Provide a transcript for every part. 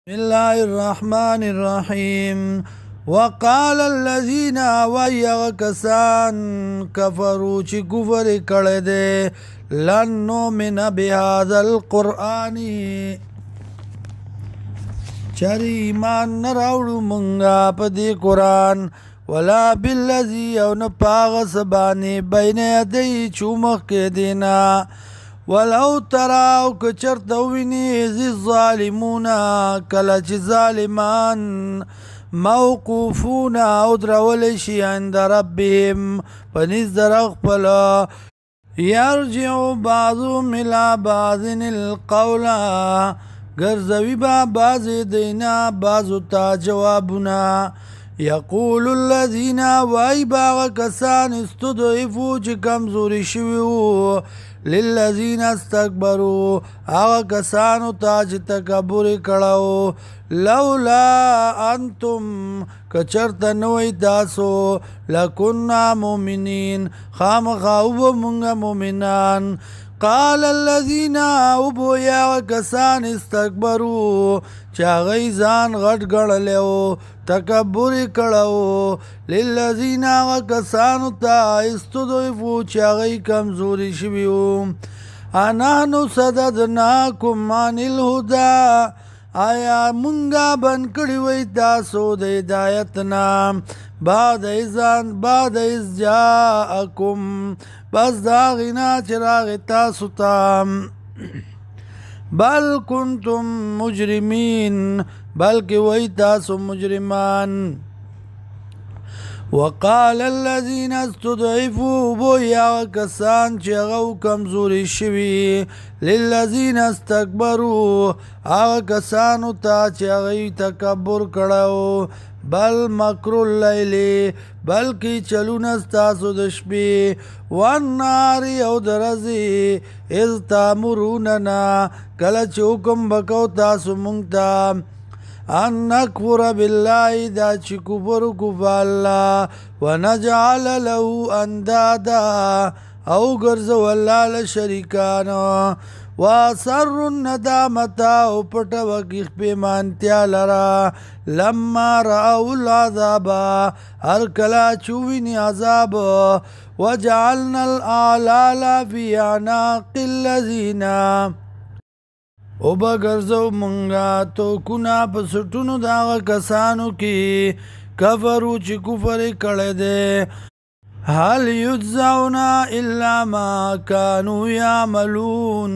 بسم الله الرحمن الرحيم وقال الذين ويغكسان كفروا چی کفر کړه دے لن نؤمن بهذا القرآن چری ایمان نراوړو مونږه په دې قرآن ولا بالذي او نه پاغه سبانه بین یدی چومخ کې دینا ولو ترى او کچرت ویني ذی الظالمون کله چې ظالمان موقوفون او درول شي عند ربهم پنځ درغ خپل يرجع بعضهم الى بعض القول ګرځوي با بعض دینا بعض تا جوابنا یقول الذين وای باغ کسان استضعفوا چې کمزوري شوي للذین استكبروا هغه کسانو ته چې تکبر کړو لولا انتم کچرته نوې تاسو لکنا مؤمنین خامخا وبمونږ مؤمنان قال الذين ابو يا کسان استكبروا چا غي ځان غټ ګڼلو تکبر کړو للذین کسانو ته استضعفوا چا غي کمزوري شویو انا نو صددناکم عن الهدى آیا مونږه بن کړی وای تاسو د هدایت نام بعد از جاءکم بس دا غنا چراغ تاسو تام بل کنتم مجرمین بلکې وای تاسو مجرمان وقال الذين استضعفوا بويا کسان چې هغه کمزوري شوي للذين استكبروا هغه کسانو ته چې هغه تکبر کړو بل مکر الليل بلکې چلونه ستاسو د شپې والنار او درځي اذ تامروننا کله چې حکم وکاو تاسو مونږ ته ان نکفر بالله دا چې کفر کو بالله ونجعل له اندادا او ګرځو الله له شریکان واسر الندامه او پټ وکیخ پیمانتیا لرا لما راو العذاب هر کلا چوینی عذاب وجعلنا الاعلال في اعناق الذين او بگرزو منگا تو کنا پسٹونو داغا کسانو کی کفرو چی کفر کڑے حال یجزونا الا ما کانو یعملون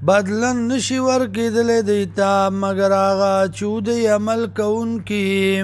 بدلن نشی ورکی دل دیتا مگر آغا چود عمل کون کی